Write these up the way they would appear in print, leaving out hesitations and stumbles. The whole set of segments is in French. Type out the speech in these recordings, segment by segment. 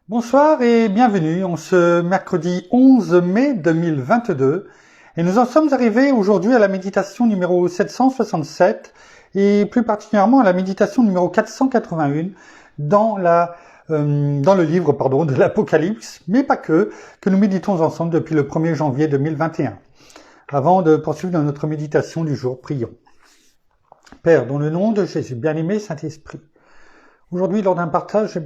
Bonsoir et bienvenue en ce mercredi 11 mai 2022 et nous en sommes arrivés aujourd'hui à la méditation numéro 767 et plus particulièrement à la méditation numéro 481 dans le livre de l'Apocalypse, mais pas que nous méditons ensemble depuis le 1er janvier 2021. Avant de poursuivre dans notre méditation du jour, prions. Père, dans le nom de Jésus, bien-aimé Saint-Esprit, aujourd'hui, lors d'un partage,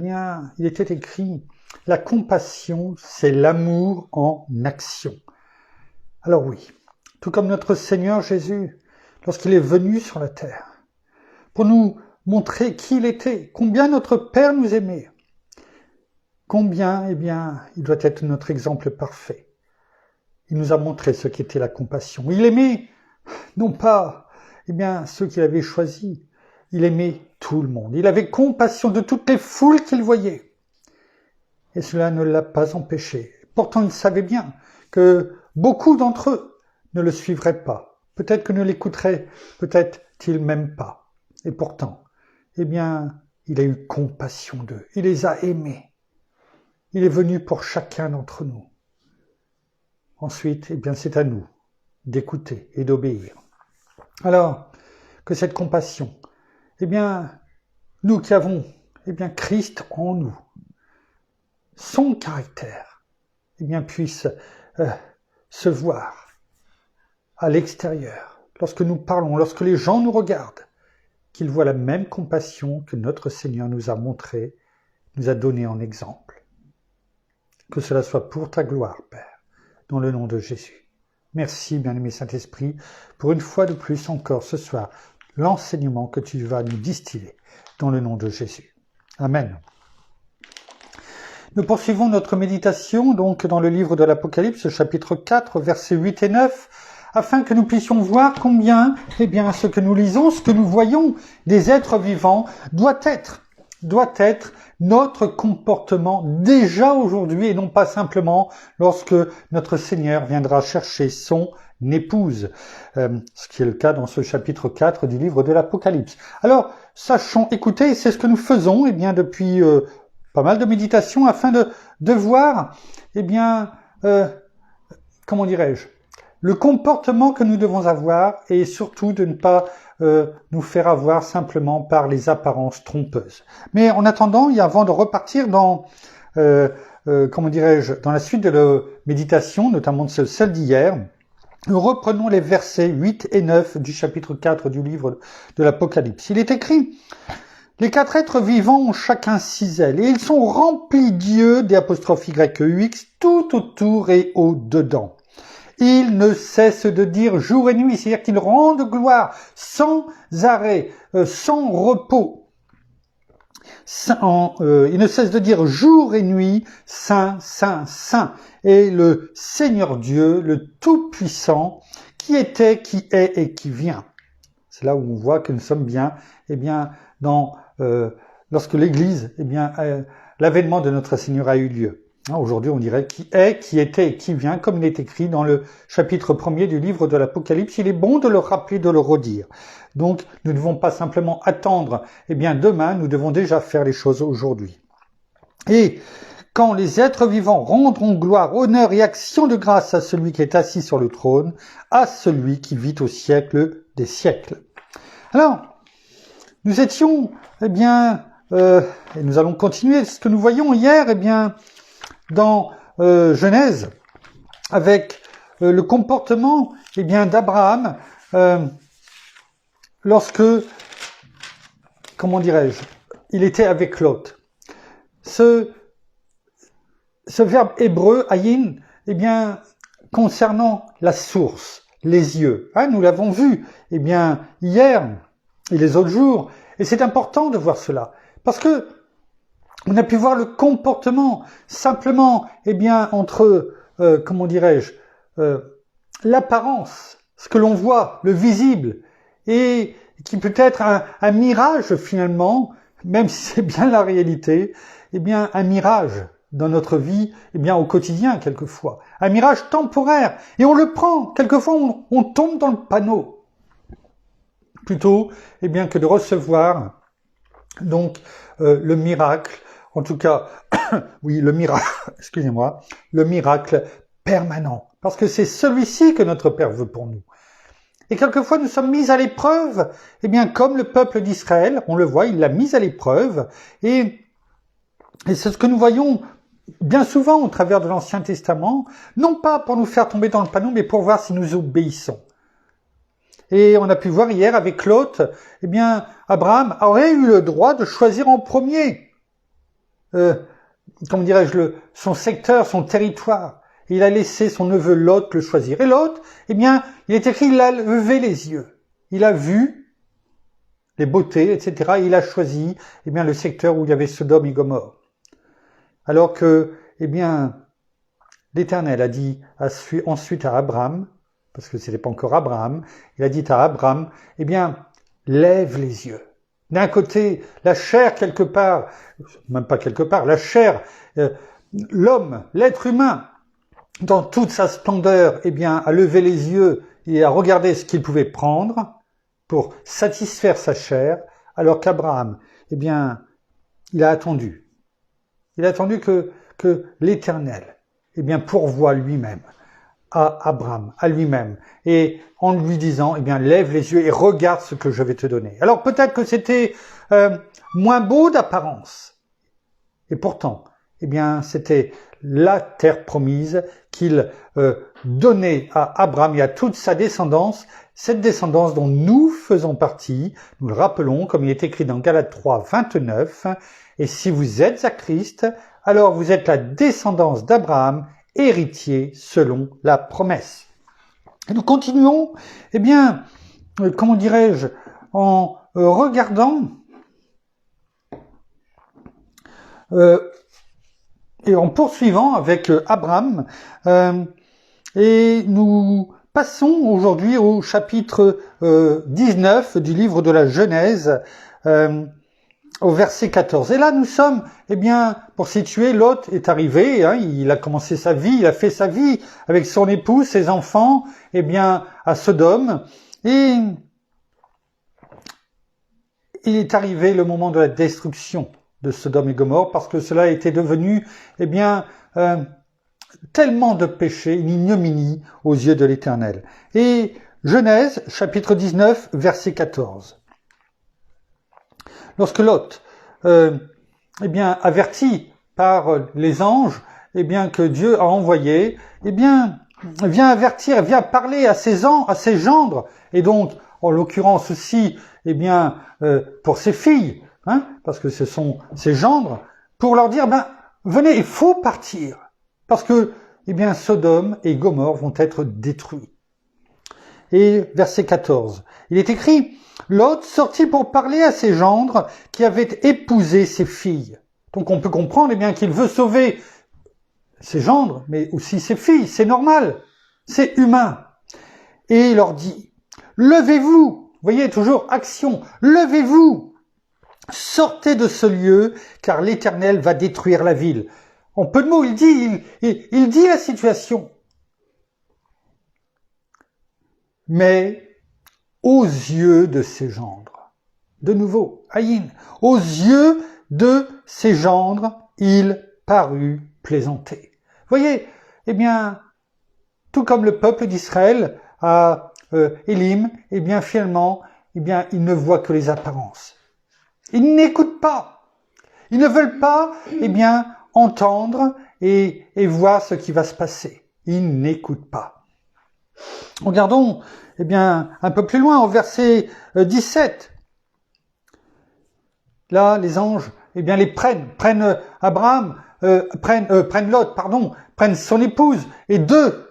il était écrit « La compassion, c'est l'amour en action ». Alors oui, tout comme notre Seigneur Jésus, lorsqu'il est venu sur la terre, pour nous montrer qui il était, combien notre Père nous aimait, combien, il doit être notre exemple parfait. Il nous a montré ce qu'était la compassion. Il aimait, non pas, ceux qu'il avait choisis, il aimait tout le monde. Il avait compassion de toutes les foules qu'il voyait. Et cela ne l'a pas empêché. Pourtant, il savait bien que beaucoup d'entre eux ne le suivraient pas. Peut-être que ne l'écouteraient, peut-être-il même pas. Et pourtant, il a eu compassion d'eux. Il les a aimés. Il est venu pour chacun d'entre nous. Ensuite, c'est à nous d'écouter et d'obéir. Alors, que cette compassion, nous qui avons, Christ en nous, son caractère, puisse se voir à l'extérieur, lorsque nous parlons, lorsque les gens nous regardent, qu'ils voient la même compassion que notre Seigneur nous a montrée, nous a donné en exemple. Que cela soit pour ta gloire, Père, dans le nom de Jésus. Merci, bien-aimé Saint-Esprit, pour une fois de plus encore ce soir, l'enseignement que tu vas nous distiller dans le nom de Jésus. Amen. Nous poursuivons notre méditation donc dans le livre de l'Apocalypse, chapitre 4, versets 8 et 9, afin que nous puissions voir combien, ce que nous lisons, ce que nous voyons des êtres vivants doit être notre comportement déjà aujourd'hui et non pas simplement lorsque notre Seigneur viendra chercher son épouse, ce qui est le cas dans ce chapitre 4 du livre de l'Apocalypse. Alors, sachons, écoutez, c'est ce que nous faisons depuis pas mal de méditations afin de voir, le comportement que nous devons avoir et surtout de ne pas nous faire avoir simplement par les apparences trompeuses. Mais en attendant, avant de repartir dans dans la suite de la méditation, notamment de celle d'hier, nous reprenons les versets 8 et 9 du chapitre 4 du livre de l'Apocalypse. Il est écrit: les quatre êtres vivants ont chacun 6 ailes, et ils sont remplis d'yeux, d'Y-E-U-X, tout autour et au-dedans. Ils ne cessent de dire jour et nuit, c'est-à-dire qu'ils rendent gloire sans arrêt, sans repos. Ils ne cessent de dire jour et nuit, Saint, Saint, Saint, et le Seigneur Dieu, le Tout-Puissant, qui était, qui est et qui vient. C'est là où on voit que nous sommes bien, lorsque l'Église, l'avènement de notre Seigneur a eu lieu. Aujourd'hui, on dirait qui est, qui était et qui vient, comme il est écrit dans le chapitre 1er du livre de l'Apocalypse. Il est bon de le rappeler, de le redire. Donc, nous ne devons pas simplement attendre, demain, nous devons déjà faire les choses aujourd'hui. Et quand les êtres vivants rendront gloire, honneur et action de grâce à celui qui est assis sur le trône, à celui qui vit au siècle des siècles. Alors, nous étions, et nous allons continuer ce que nous voyons hier, dans Genèse, avec le comportement d'Abraham lorsque, il était avec Lot. Ce verbe hébreu, ayin, concernant la source, les yeux. Nous l'avons vu, hier et les autres jours, et c'est important de voir cela, parce que on a pu voir le comportement simplement, entre, l'apparence, ce que l'on voit, le visible, et qui peut être un mirage finalement, même si c'est bien la réalité, un mirage dans notre vie, au quotidien quelquefois, un mirage temporaire, et on le prend, quelquefois on tombe dans le panneau, plutôt, que de recevoir donc le miracle, en tout cas oui, le miracle, excusez-moi, le miracle permanent. Parce que c'est celui-ci que notre Père veut pour nous. Et quelquefois, nous sommes mis à l'épreuve, eh bien, comme le peuple d'Israël, on le voit, il l'a mis à l'épreuve, et c'est ce que nous voyons bien souvent au travers de l'Ancien Testament, non pas pour nous faire tomber dans le panneau, mais pour voir si nous obéissons. Et on a pu voir hier avec Lot, eh bien, Abraham aurait eu le droit de choisir en premier, comment dirais-je, son secteur, son territoire. Il a laissé son neveu Lot le choisir. Et Lot, eh bien, il est écrit, il a levé les yeux. Il a vu les beautés, etc. Et il a choisi, eh bien, le secteur où il y avait Sodome et Gomorrhe. Alors que, eh bien, l'Éternel a dit ensuite à Abraham, parce que c'était pas encore Abraham, il a dit à Abraham, eh bien, lève les yeux. D'un côté, la chair quelque part, même pas quelque part, la chair, l'homme, l'être humain, dans toute sa splendeur, eh bien, a levé les yeux et a regardé ce qu'il pouvait prendre pour satisfaire sa chair, alors qu'Abraham, eh bien, il a attendu. Il a attendu que l'Éternel, eh bien, pourvoie lui-même à Abraham, à lui-même, et en lui disant, eh bien, lève les yeux et regarde ce que je vais te donner. Alors peut-être que c'était moins beau d'apparence, et pourtant, eh bien, c'était la terre promise qu'il donnait à Abraham et à toute sa descendance, cette descendance dont nous faisons partie, nous le rappelons, comme il est écrit dans Galates 3, 29, et si vous êtes à Christ, alors vous êtes la descendance d'Abraham, héritier selon la promesse. Et nous continuons, eh bien, comment dirais-je, en regardant et en poursuivant avec Abraham, et nous passons aujourd'hui au chapitre 19 du livre de la Genèse, au verset 14. Et là, nous sommes, eh bien, pour situer, Lot est arrivé, hein, il a commencé sa vie, il a fait sa vie avec son épouse, ses enfants, eh bien, à Sodome. Et il est arrivé le moment de la destruction de Sodome et Gomorrhe, parce que cela était devenu, eh bien, tellement de péché, une ignominie aux yeux de l'Éternel. Et Genèse, chapitre 19, verset 14. Lorsque Lot, eh bien, averti par les anges, eh bien, que Dieu a envoyé, eh bien, vient avertir, vient parler à ses gendres, et donc, en l'occurrence aussi, eh bien, pour ses filles, hein, parce que ce sont ses gendres, pour leur dire, ben, venez, il faut partir, parce que, eh bien, Sodome et Gomorrhe vont être détruits. Et verset 14, il est écrit, Lot sortit pour parler à ses gendres qui avaient épousé ses filles. Donc on peut comprendre, eh bien, qu'il veut sauver ses gendres, mais aussi ses filles, c'est normal, c'est humain. Et il leur dit, levez-vous, voyez, toujours action, levez-vous, sortez de ce lieu, car l'Éternel va détruire la ville. En peu de mots, il dit la situation. Mais aux yeux de ses gendres, de nouveau, Aïn, aux yeux de ses gendres, il parut plaisanter. Voyez, eh bien, tout comme le peuple d'Israël à Élim, eh bien, finalement, eh bien, ils ne voient que les apparences. Ils n'écoutent pas. Ils ne veulent pas, eh bien, entendre et voir ce qui va se passer. Ils n'écoutent pas. Regardons, eh bien, un peu plus loin, au verset 17. Là, les anges, eh bien, les prennent Abraham, prennent Lot, prennent son épouse, et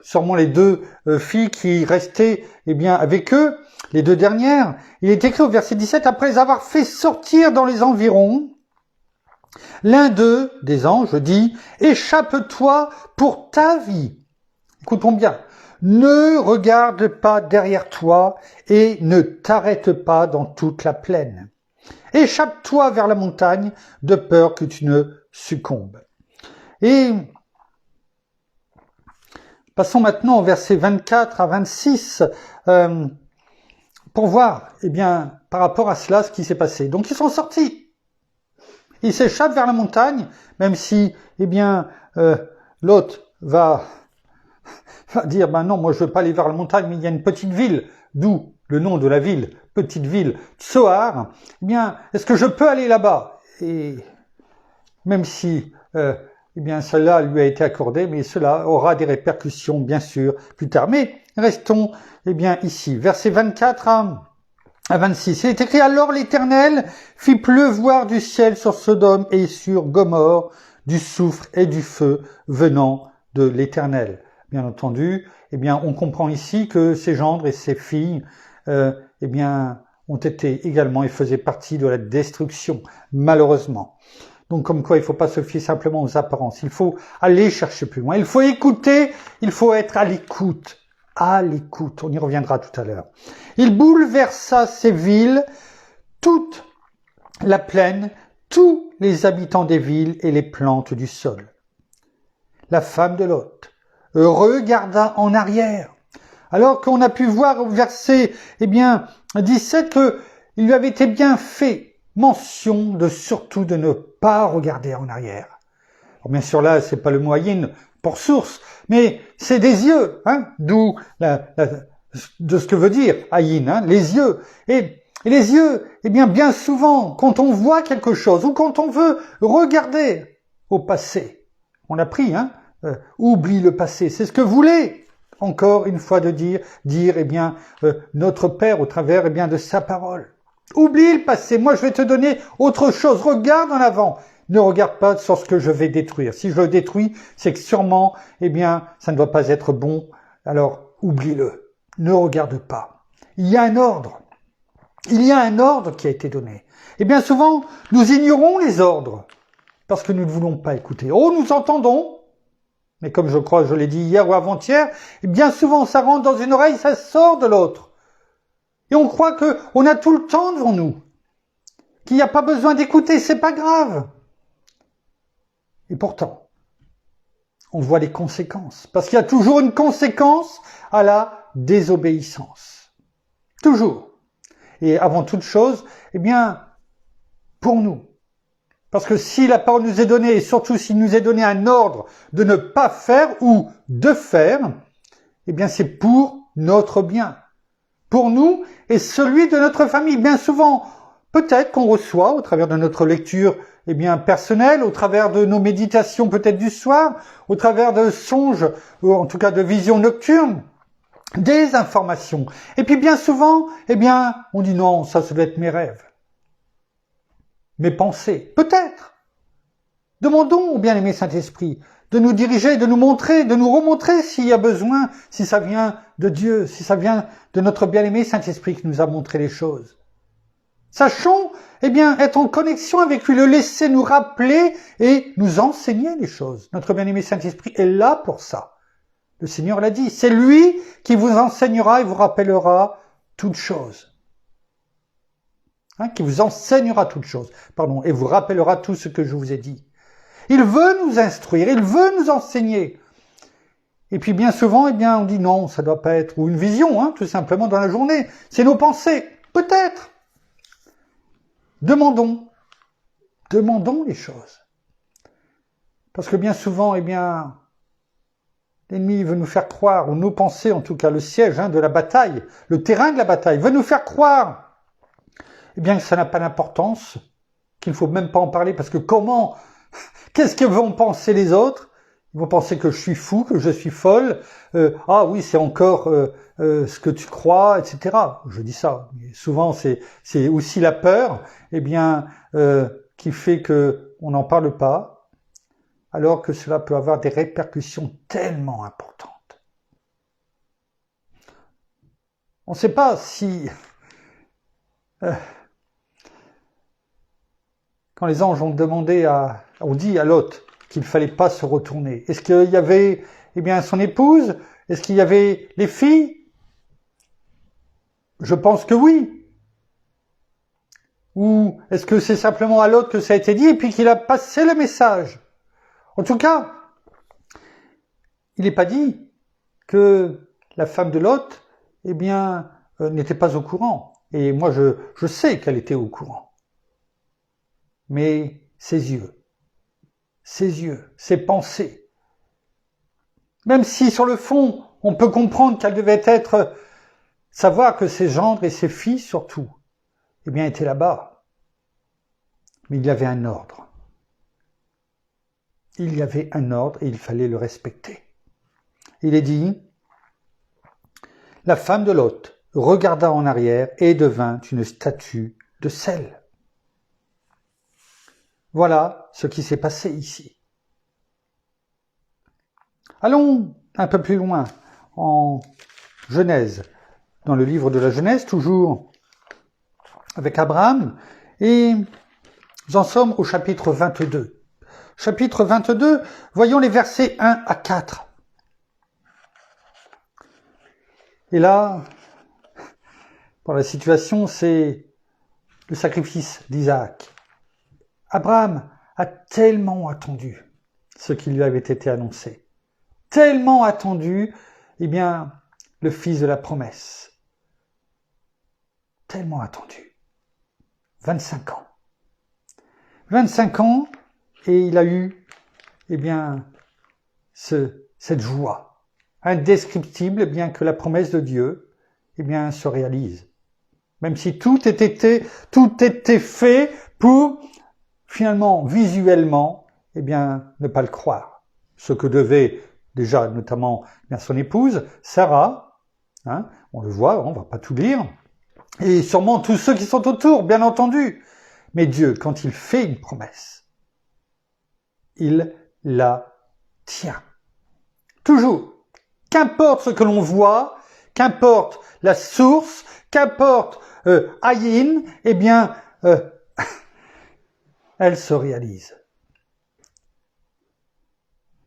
sûrement les deux filles qui restaient, eh bien, avec eux, les deux dernières. Il est écrit au verset 17, après les avoir fait sortir dans les environs, l'un d'eux, des anges, dit, échappe-toi pour ta vie. Écoutons bien. Ne regarde pas derrière toi et ne t'arrête pas dans toute la plaine. Échappe-toi vers la montagne de peur que tu ne succombes. Et passons maintenant au verset 24 à 26 pour voir, eh bien, par rapport à cela, ce qui s'est passé. Donc ils sont sortis. Il s'échappe vers la montagne, même si, eh bien, l'autre va dire, ben non, moi je veux pas aller vers la montagne, mais il y a une petite ville, d'où le nom de la ville, petite ville, Tsoar. Eh bien, est-ce que je peux aller là-bas? Et même si, eh bien, cela lui a été accordé, mais cela aura des répercussions, bien sûr, plus tard. Mais restons, eh bien, ici, versets 24 à 26. Il est écrit, alors l'Éternel fit pleuvoir du ciel sur Sodome et sur Gomorrhe du soufre et du feu venant de l'Éternel. Bien entendu, eh bien, on comprend ici que ses gendres et ses filles, eh bien, ont été également et faisaient partie de la destruction, malheureusement. Donc, comme quoi, il ne faut pas se fier simplement aux apparences. Il faut aller chercher plus loin. Il faut écouter, il faut être à l'écoute. À l'écoute. On y reviendra tout à l'heure. Il bouleversa ces villes, toute la plaine, tous les habitants des villes et les plantes du sol. La femme de Lot regarda en arrière, alors qu'on a pu voir au verset, eh bien, 17 que il lui avait été bien fait mention de surtout de ne pas regarder en arrière. Alors bien sûr là, c'est pas le moyen pour source, mais c'est des yeux, hein, d'où de ce que veut dire aïn, hein, les yeux. Et les yeux, eh bien souvent, quand on voit quelque chose ou quand on veut regarder au passé, on l'a pris, hein, oublie le passé. C'est ce que voulait encore une fois de dire eh bien notre Père au travers eh bien de sa parole. Oublie le passé. Moi, je vais te donner autre chose. Regarde en avant. Ne regarde pas sur ce que je vais détruire. Si je le détruis, c'est que sûrement, eh bien, ça ne doit pas être bon. Alors, oublie-le. Ne regarde pas. Il y a un ordre. Il y a un ordre qui a été donné. Et bien souvent, nous ignorons les ordres parce que nous ne voulons pas écouter. Oh, nous entendons, mais comme je crois, je l'ai dit hier ou avant-hier, bien souvent, ça rentre dans une oreille, ça sort de l'autre. Et on croit qu'on a tout le temps devant nous, qu'il n'y a pas besoin d'écouter, c'est pas grave. Et pourtant, on voit les conséquences, parce qu'il y a toujours une conséquence à la désobéissance. Toujours. Et avant toute chose, eh bien, pour nous. Parce que si la parole nous est donnée, et surtout s'il nous est donné un ordre de ne pas faire ou de faire, eh bien c'est pour notre bien. Pour nous et celui de notre famille. Bien souvent, peut-être qu'on reçoit au travers de notre lecture eh bien personnelle, au travers de nos méditations peut-être du soir, au travers de songes, ou en tout cas de visions nocturnes, des informations. Et puis bien souvent, eh bien, on dit non, ça doit être mes rêves. Mes pensées, peut-être. Demandons au bien-aimé Saint-Esprit de nous diriger, de nous montrer, de nous remontrer s'il y a besoin, si ça vient de Dieu, si ça vient de notre bien-aimé Saint-Esprit qui nous a montré les choses. Sachons, eh bien, être en connexion avec lui, le laisser nous rappeler et nous enseigner les choses. Notre bien-aimé Saint-Esprit est là pour ça. Le Seigneur l'a dit, c'est lui qui vous enseignera et vous rappellera toutes choses. Hein, qui vous enseignera toutes choses, et vous rappellera tout ce que je vous ai dit. Il veut nous instruire, il veut nous enseigner. Et puis bien souvent, eh bien, on dit non, ça doit pas être, ou une vision, hein, tout simplement dans la journée. C'est nos pensées, peut-être. Demandons les choses. Parce que bien souvent, eh bien, l'ennemi veut nous faire croire, ou nos pensées en tout cas, le siège de la bataille, le terrain de la bataille, veut nous faire croire, eh bien, que ça n'a pas d'importance, qu'il ne faut même pas en parler, parce que comment, qu'est-ce que vont penser les autres? Ils vont penser que je suis fou, que je suis folle. Ah oui, c'est encore ce que tu crois, etc. Je dis ça. Mais souvent, c'est aussi la peur, eh bien, qui fait que on n'en parle pas, alors que cela peut avoir des répercussions tellement importantes. On ne sait pas si quand les anges ont dit à Lot qu'il fallait pas se retourner. Est-ce qu'il y avait, eh bien, son épouse? Est-ce qu'il y avait les filles? Je pense que oui. Ou est-ce que c'est simplement à Lot que ça a été dit et puis qu'il a passé le message? En tout cas, il n'est pas dit que la femme de Lot, eh bien, n'était pas au courant. Et moi, je sais qu'elle était au courant. Mais ses yeux, ses pensées. Même si sur le fond, on peut comprendre qu'elle devait savoir que ses gendres et ses filles surtout, eh bien, étaient là-bas. Mais il y avait un ordre. Il y avait un ordre et il fallait le respecter. Il est dit, la femme de Lot regarda en arrière et devint une statue de sel. Voilà ce qui s'est passé ici. Allons un peu plus loin, en Genèse, dans le livre de la Genèse, toujours avec Abraham, et nous en sommes au chapitre 22. Chapitre 22, voyons les versets 1 à 4. Et là, pour la situation, c'est le sacrifice d'Isaac. Abraham a tellement attendu ce qui lui avait été annoncé. Tellement attendu, eh bien, le fils de la promesse. Tellement attendu. 25 ans. 25 ans, et il a eu, eh bien, cette joie indescriptible, bien que la promesse de Dieu, eh bien, se réalise. Même si tout était fait pour, finalement, visuellement, eh bien, ne pas le croire. Ce que devait déjà, notamment, bien son épouse, Sarah, hein, on le voit, on va pas tout lire, et sûrement tous ceux qui sont autour, bien entendu. Mais Dieu, quand il fait une promesse, il la tient. Toujours. Qu'importe ce que l'on voit, qu'importe la source, qu'importe Ayin, eh bien, elle se réalise.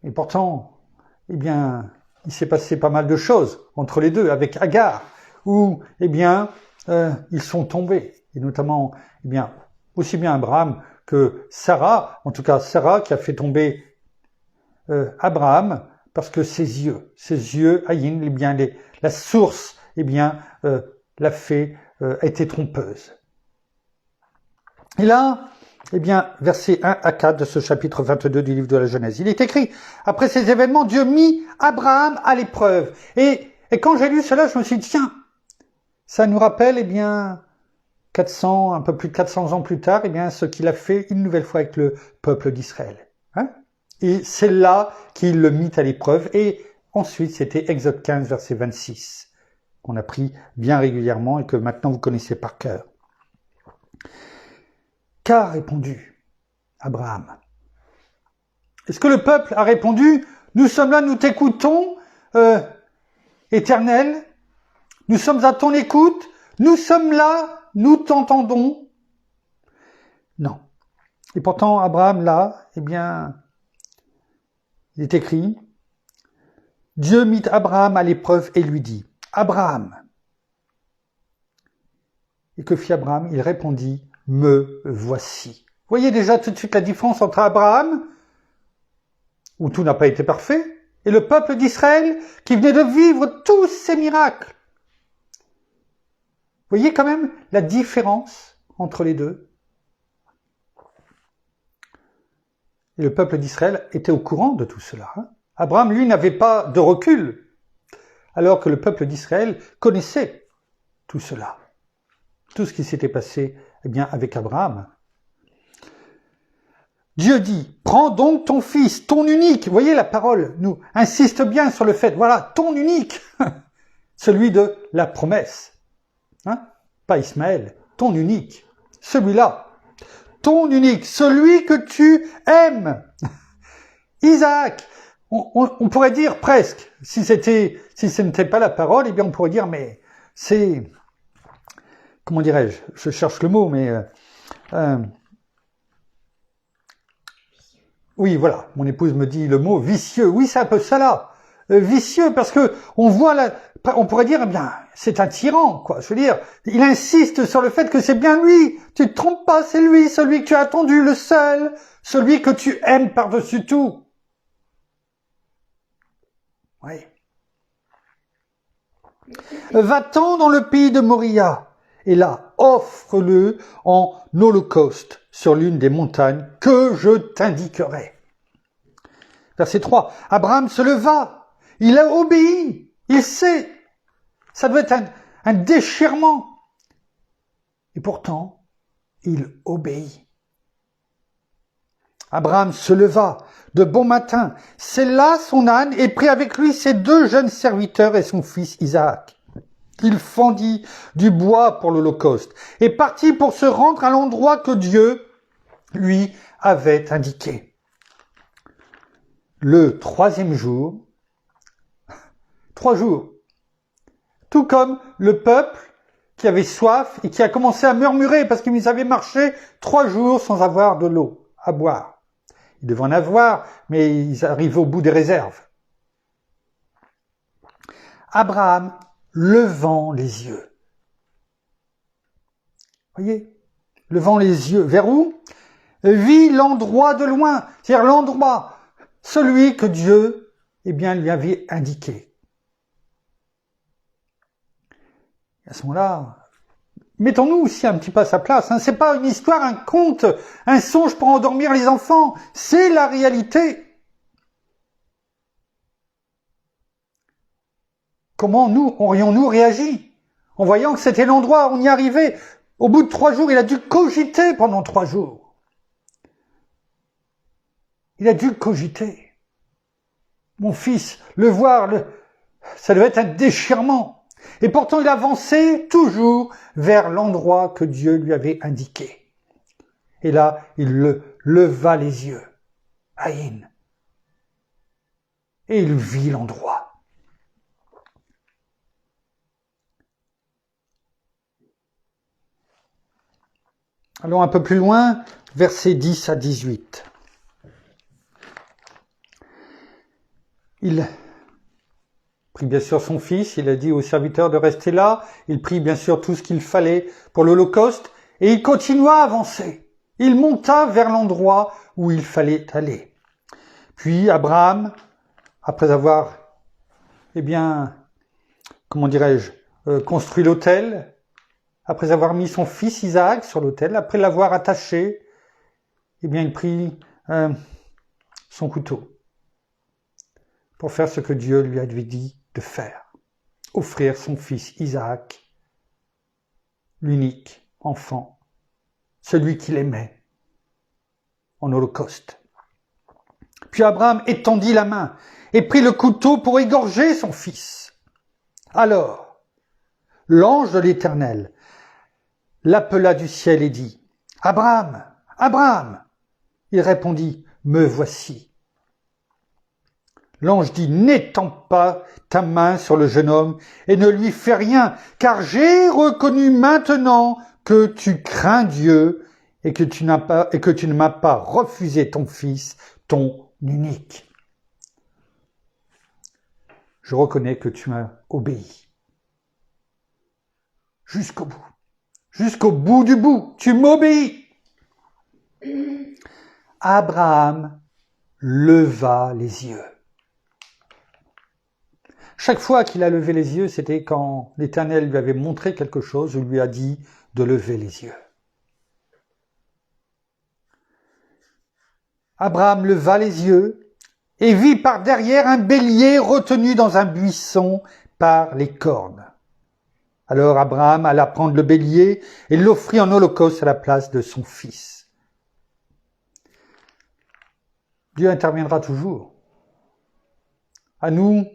Et pourtant, eh bien, il s'est passé pas mal de choses entre les deux, avec Agar, où, eh bien, ils sont tombés. Et notamment, eh bien, aussi bien Abraham que Sarah, en tout cas Sarah qui a fait tomber Abraham, parce que ses yeux, Ayin, eh bien, la source, eh bien, l'a fait, était trompeuse. Et là, eh bien, versets 1 à 4 de ce chapitre 22 du livre de la Genèse. Il est écrit, après ces événements, Dieu mit Abraham à l'épreuve. Et quand j'ai lu cela, je me suis dit, tiens, ça nous rappelle, eh bien, 400, un peu plus de 400 ans plus tard, eh bien, ce qu'il a fait une nouvelle fois avec le peuple d'Israël. Hein? Et c'est là qu'il le mit à l'épreuve. Et ensuite, c'était Exode 15, verset 26, qu'on a pris bien régulièrement et que maintenant vous connaissez par cœur. Qu'a répondu Abraham? Est-ce que le peuple a répondu, nous sommes là, nous t'écoutons, Éternel, nous sommes à ton écoute, nous sommes là, nous t'entendons? Non. Et pourtant, Abraham, là, eh bien, il est écrit, Dieu mit Abraham à l'épreuve et lui dit, Abraham. Et que fit Abraham? Il répondit, me voici. Vous voyez déjà tout de suite la différence entre Abraham, où tout n'a pas été parfait, et le peuple d'Israël qui venait de vivre tous ces miracles. Vous voyez quand même la différence entre les deux. Et le peuple d'Israël était au courant de tout cela. Hein. Abraham, lui, n'avait pas de recul, alors que le peuple d'Israël connaissait tout cela. Tout ce qui s'était passé, eh bien, avec Abraham. Dieu dit, prends donc ton fils, ton unique. Vous voyez, la parole nous insiste bien sur le fait, voilà, ton unique, celui de la promesse. Hein? Pas Ismaël, ton unique, celui-là. Ton unique, celui que tu aimes. Isaac, on pourrait dire presque, si ce n'était pas la parole, eh bien on pourrait dire, mais c'est, comment dirais-je, je cherche le mot, mais oui, voilà, mon épouse me dit le mot vicieux. Oui, c'est un peu ça là. Vicieux, parce que on voit là, on pourrait dire, eh bien, c'est un tyran, quoi. Je veux dire, il insiste sur le fait que c'est bien lui. Tu te trompes pas, c'est lui, celui que tu as attendu, le seul, celui que tu aimes par-dessus tout. Oui. Va-t'en dans le pays de Moria et là, offre-le en holocauste sur l'une des montagnes que je t'indiquerai. Verset 3. Abraham se leva, il a obéi, il sait. Ça doit être un déchirement. Et pourtant, il obéit. Abraham se leva de bon matin, sella son âne et prit avec lui ses 2 jeunes serviteurs et son fils Isaac. Il fendit du bois pour l'holocauste et partit pour se rendre à l'endroit que Dieu lui avait indiqué. Le 3e jour, 3 jours, tout comme le peuple qui avait soif et qui a commencé à murmurer parce qu'ils avaient marché 3 jours sans avoir de l'eau à boire. Ils devaient en avoir, mais ils arrivaient au bout des réserves. Abraham, levant les yeux. Voyez, levant les yeux. Vers où? Vit l'endroit de loin, c'est-à-dire l'endroit, celui que Dieu, lui avait indiqué. Et à ce moment-là, mettons-nous aussi un petit peu à sa place. C'est pas une histoire, un conte, un songe pour endormir les enfants. C'est la réalité. Comment aurions-nous réagi en voyant que c'était l'endroit où on y arrivait? Au bout de 3 jours, il a dû cogiter pendant 3 jours. Il a dû cogiter. Mon fils, le voir, ça devait être un déchirement. Et pourtant, il avançait toujours vers l'endroit que Dieu lui avait indiqué. Et là, il leva les yeux. Aïn. Et il vit l'endroit. Allons un peu plus loin, versets 10 à 18. Il prit bien sûr son fils, il a dit aux serviteurs de rester là, il prit bien sûr tout ce qu'il fallait pour l'holocauste, et il continua à avancer. Il monta vers l'endroit où il fallait aller. Puis Abraham, après avoir, construit l'autel, après avoir mis son fils Isaac sur l'autel, après l'avoir attaché, il prit son couteau pour faire ce que Dieu lui avait dit de faire. Offrir son fils Isaac, l'unique enfant, celui qu'il aimait, en holocauste. Puis Abraham étendit la main et prit le couteau pour égorger son fils. Alors, l'ange de l'Éternel l'appela du ciel et dit « Abraham, Abraham !» Il répondit « Me voici. » L'ange dit « N'étends pas ta main sur le jeune homme et ne lui fais rien, car j'ai reconnu maintenant que tu crains Dieu et que tu ne m'as pas refusé ton fils, ton unique. Je reconnais que tu m'as obéi. Jusqu'au bout. Jusqu'au bout du bout. Tu m'obéis. Abraham leva les yeux. Chaque fois qu'il a levé les yeux, c'était quand l'Éternel lui avait montré quelque chose ou lui a dit de lever les yeux. Abraham leva les yeux et vit par derrière un bélier retenu dans un buisson par les cornes. Alors Abraham alla prendre le bélier et l'offrit en holocauste à la place de son fils. Dieu interviendra toujours. À nous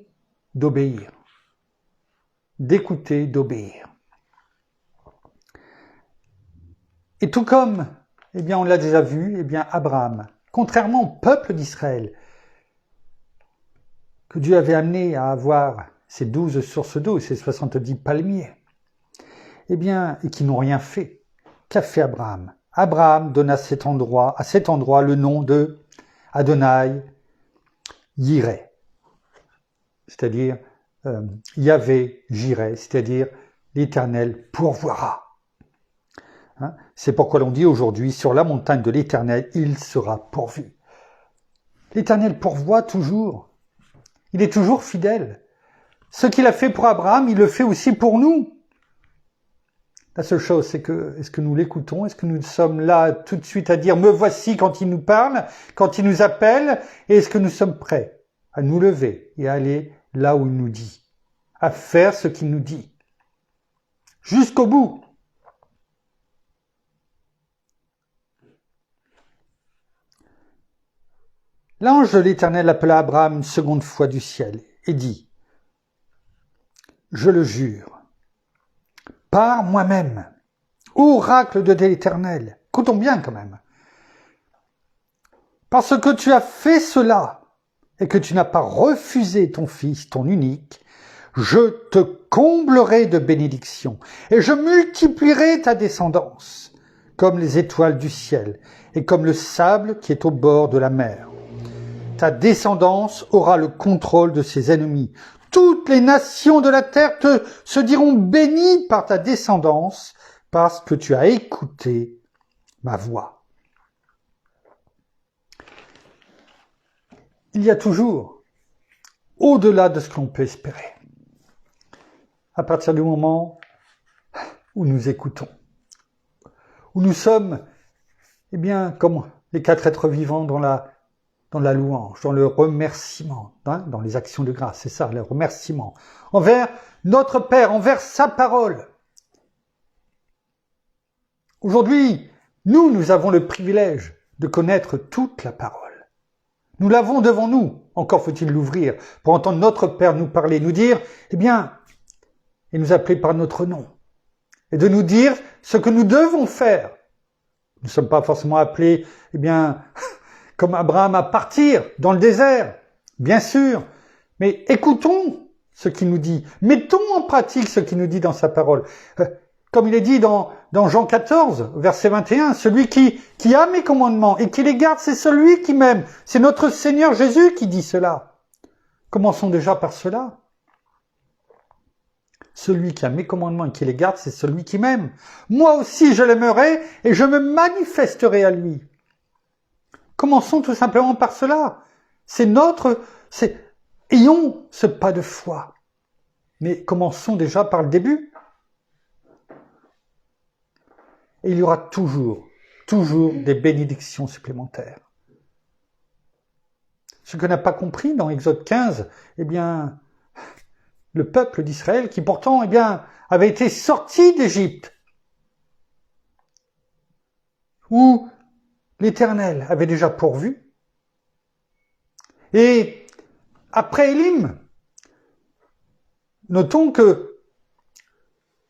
d'obéir, d'écouter, d'obéir. Et tout comme, on l'a déjà vu, Abraham, contrairement au peuple d'Israël, que Dieu avait amené à avoir ces 12 sources d'eau et ces 70 palmiers, et qui n'ont rien fait. Qu'a fait Abraham? Abraham donna à cet endroit le nom de Adonai Yireh, c'est-à-dire Yahvé Jireh, c'est-à-dire l'Éternel pourvoira. C'est pourquoi l'on dit aujourd'hui, sur la montagne de l'Éternel, il sera pourvu. L'Éternel pourvoit toujours. Il est toujours fidèle. Ce qu'il a fait pour Abraham, il le fait aussi pour nous. La seule chose, c'est que, est-ce que nous l'écoutons? Est-ce que nous sommes là tout de suite à dire, me voici quand il nous parle, quand il nous appelle? Et est-ce que nous sommes prêts à nous lever et à aller là où il nous dit, à faire ce qu'il nous dit, jusqu'au bout? L'ange de l'Éternel appela Abraham une seconde fois du ciel et dit, « Je le jure, par moi-même, oracle de l'Éternel, écoutons bien quand même, parce que tu as fait cela et que tu n'as pas refusé ton fils, ton unique, je te comblerai de bénédictions et je multiplierai ta descendance comme les étoiles du ciel et comme le sable qui est au bord de la mer. Ta descendance aura le contrôle de ses ennemis. Toutes les nations de la terre se diront bénies par ta descendance parce que tu as écouté ma voix. » Il y a toujours au-delà de ce qu'on peut espérer. À partir du moment où nous écoutons, où nous sommes, eh bien, comme les 4 êtres vivants dans la louange, dans le remerciement, dans les actions de grâce, c'est ça, le remerciement, envers notre Père, envers sa parole. Aujourd'hui, nous avons le privilège de connaître toute la parole. Nous l'avons devant nous, encore faut-il l'ouvrir, pour entendre notre Père nous parler, nous dire, eh bien, et nous appeler par notre nom, et de nous dire ce que nous devons faire. Nous ne sommes pas forcément appelés, eh bien, comme Abraham à partir dans le désert, bien sûr, mais écoutons ce qu'il nous dit, mettons en pratique ce qu'il nous dit dans sa parole. Comme il est dit dans Jean 14, verset 21, celui qui a mes commandements et qui les garde, c'est celui qui m'aime. C'est notre Seigneur Jésus qui dit cela. Commençons déjà par cela. Celui qui a mes commandements et qui les garde, c'est celui qui m'aime. Moi aussi, je l'aimerai et je me manifesterai à lui. Commençons tout simplement par cela. Ayons ce pas de foi. Mais commençons déjà par le début. Et il y aura toujours des bénédictions supplémentaires. Ce que n'a pas compris dans Exode 15, eh bien, le peuple d'Israël qui pourtant, eh bien, avait été sorti d'Égypte, où l'Éternel avait déjà pourvu. Et après Élim, notons que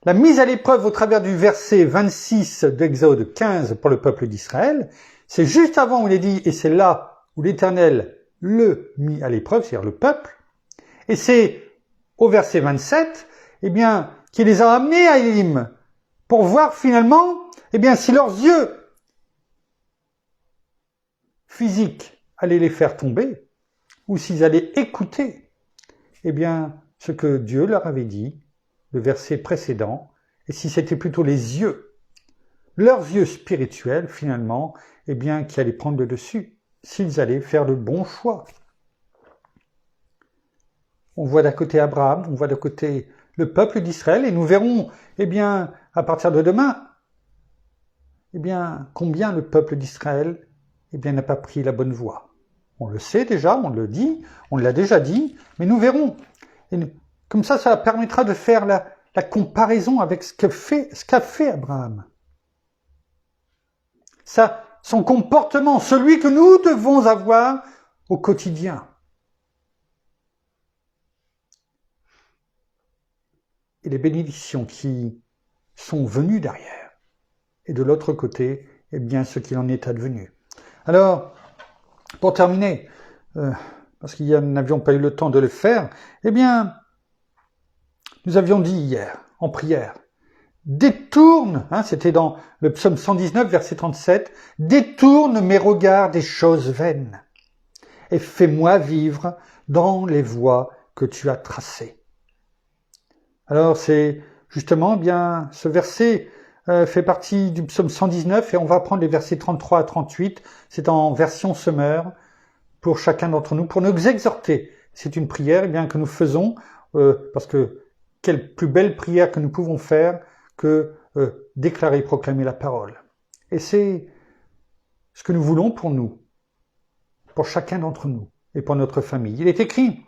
la mise à l'épreuve au travers du verset 26 d'Exode 15 pour le peuple d'Israël, c'est juste avant où il est dit, et c'est là où l'Éternel le mit à l'épreuve, c'est-à-dire le peuple, et c'est au verset 27, eh bien, qui les a amenés à Élim, pour voir finalement, eh bien, si leurs yeux physiques allaient les faire tomber, ou s'ils allaient écouter, eh bien, ce que Dieu leur avait dit, le verset précédent, et si c'était plutôt les yeux, leurs yeux spirituels, finalement, eh bien, qui allaient prendre le dessus, s'ils allaient faire le bon choix. On voit d'un côté Abraham, on voit d'un côté le peuple d'Israël, et nous verrons, eh bien, à partir de demain, eh bien, combien le peuple d'Israël, eh bien, n'a pas pris la bonne voie. On le sait déjà, on le dit, on l'a déjà dit, mais nous verrons. Et comme ça permettra de faire la comparaison avec ce qu'a fait Abraham. Son comportement, celui que nous devons avoir au quotidien. Et les bénédictions qui sont venues derrière. Et de l'autre côté, eh bien, ce qu'il en est advenu. Alors, pour terminer, parce qu'il n'avions pas eu le temps de le faire, eh bien, nous avions dit hier, en prière, détourne, c'était dans le psaume 119, verset 37, détourne mes regards des choses vaines et fais-moi vivre dans les voies que tu as tracées. Alors c'est justement bien ce verset fait partie du psaume 119 et on va prendre les versets 33 à 38, c'est en version Semeur pour chacun d'entre nous, pour nous exhorter. C'est une prière bien que nous faisons parce que quelle plus belle prière que nous pouvons faire que déclarer, proclamer la parole. Et c'est ce que nous voulons pour nous, pour chacun d'entre nous et pour notre famille. Il est écrit,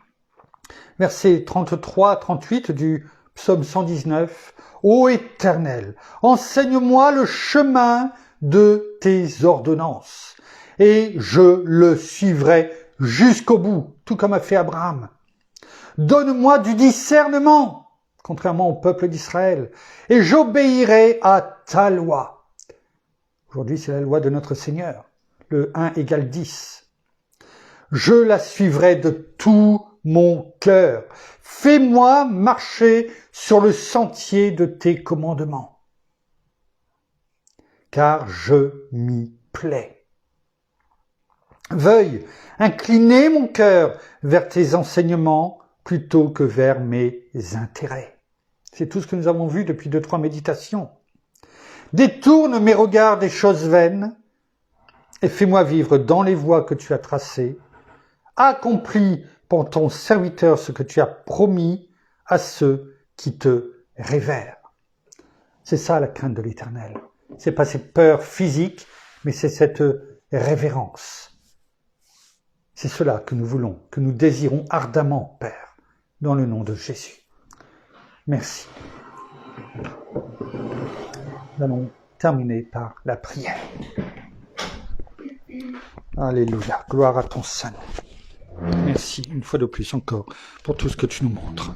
versets 33-38 du psaume 119, « Ô Éternel, enseigne-moi le chemin de tes ordonnances, et je le suivrai jusqu'au bout, tout comme a fait Abraham. Donne-moi du discernement, contrairement au peuple d'Israël, et j'obéirai à ta loi. » Aujourd'hui, c'est la loi de notre Seigneur, le 1 égale 10. « Je la suivrai de tout mon cœur. Fais-moi marcher sur le sentier de tes commandements, car je m'y plais. Veuille incliner mon cœur vers tes enseignements plutôt que vers mes intérêts. » C'est tout ce que nous avons vu depuis 2-3 méditations. « Détourne mes regards des choses vaines et fais-moi vivre dans les voies que tu as tracées. Accomplis pour ton serviteur ce que tu as promis à ceux qui te révèrent. » C'est ça la crainte de l'Éternel. C'est pas cette peur physique, mais c'est cette révérence. C'est cela que nous voulons, que nous désirons ardemment, Père, dans le nom de Jésus. Merci. Nous allons terminer par la prière. Alléluia, gloire à ton Saint. Merci une fois de plus encore pour tout ce que tu nous montres.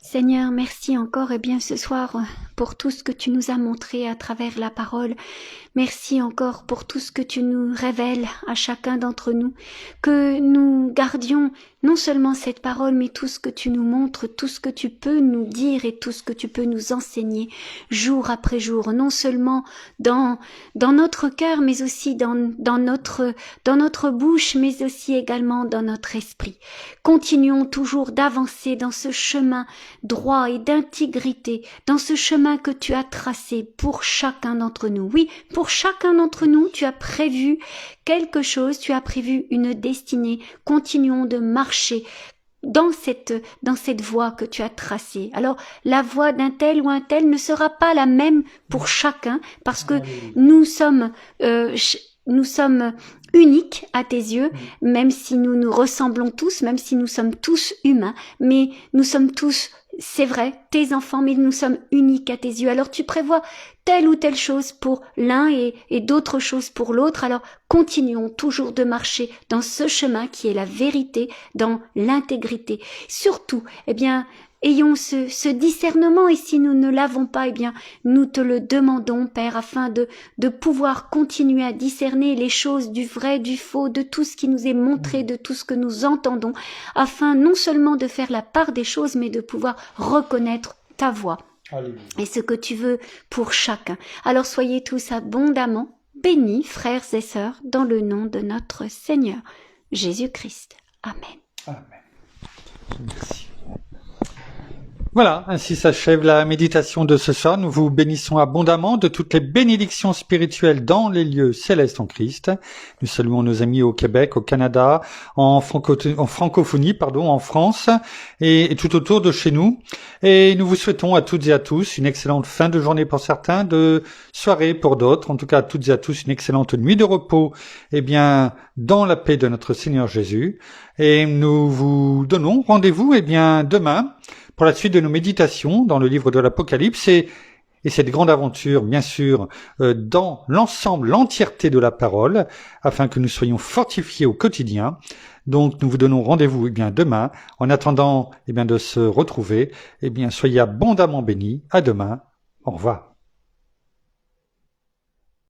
Seigneur, merci encore ce soir pour tout ce que tu nous as montré à travers la parole. Merci encore pour tout ce que tu nous révèles à chacun d'entre nous, que nous gardions non seulement cette parole, mais tout ce que tu nous montres, tout ce que tu peux nous dire et tout ce que tu peux nous enseigner jour après jour, non seulement dans notre cœur, mais aussi dans notre bouche, mais aussi également dans notre esprit. Continuons toujours d'avancer dans ce chemin droit et d'intégrité, dans ce chemin que tu as tracé pour chacun d'entre nous. Oui, pour chacun d'entre nous, tu as prévu quelque chose, tu as prévu une destinée. Continuons de marcher dans cette voie que tu as tracée. Alors, la voie d'un tel ou un tel ne sera pas la même pour chacun, parce que nous sommes uniques à tes yeux, même si nous nous ressemblons tous, même si nous sommes tous humains, mais nous sommes tous, c'est vrai, tes enfants, mais nous sommes uniques à tes yeux. Alors tu prévois telle ou telle chose pour l'un et d'autres choses pour l'autre. Alors continuons toujours de marcher dans ce chemin qui est la vérité, dans l'intégrité. Surtout, ayons ce discernement, et si nous ne l'avons pas, nous te le demandons, Père, afin de pouvoir continuer à discerner les choses du vrai, du faux, de tout ce qui nous est montré, de tout ce que nous entendons, afin non seulement de faire la part des choses, mais de pouvoir reconnaître ta voix. Alléluia. Et ce que tu veux pour chacun. Alors soyez tous abondamment bénis, frères et sœurs, dans le nom de notre Seigneur Jésus-Christ. Amen. Amen. Merci. Voilà, ainsi s'achève la méditation de ce soir. Nous vous bénissons abondamment de toutes les bénédictions spirituelles dans les lieux célestes en Christ. Nous saluons nos amis au Québec, au Canada, en francophonie, en France et tout autour de chez nous. Et nous vous souhaitons à toutes et à tous une excellente fin de journée pour certains, de soirée pour d'autres. En tout cas, à toutes et à tous une excellente nuit de repos, dans la paix de notre Seigneur Jésus. Et nous vous donnons rendez-vous, demain, pour la suite de nos méditations dans le livre de l'Apocalypse et cette grande aventure, bien sûr, dans l'entièreté de la parole, afin que nous soyons fortifiés au quotidien. Donc, nous vous donnons rendez-vous, demain. En attendant, de se retrouver, soyez abondamment bénis. À demain. Au revoir.